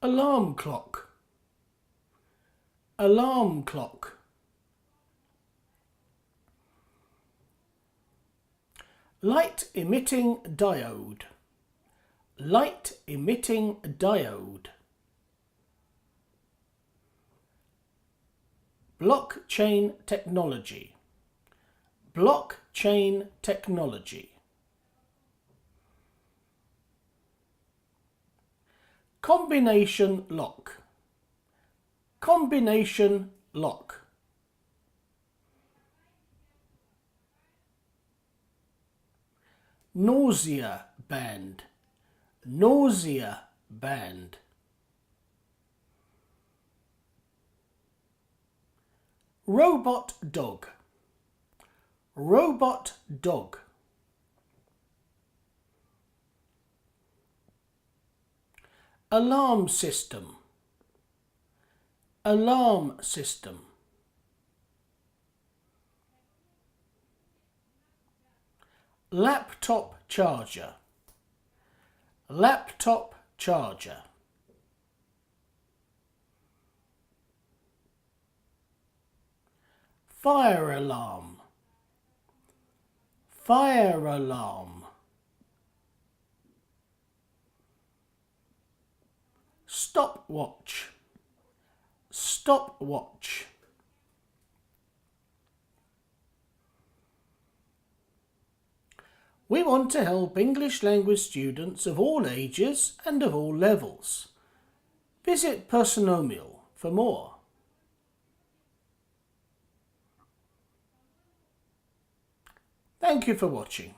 alarm clock, alarm clock. Light emitting diode, light emitting diode. Blockchain technology, blockchain technology. Combination lock, combination lock. Nausea band, nausea band. Robot dog, robot dog. Alarm system, alarm system. Laptop charger, laptop charger. Fire alarm, fire alarm. Stopwatch, stopwatch. We want to help English language students of all ages and of all levels. Visit Personomial for more. Thank you for watching.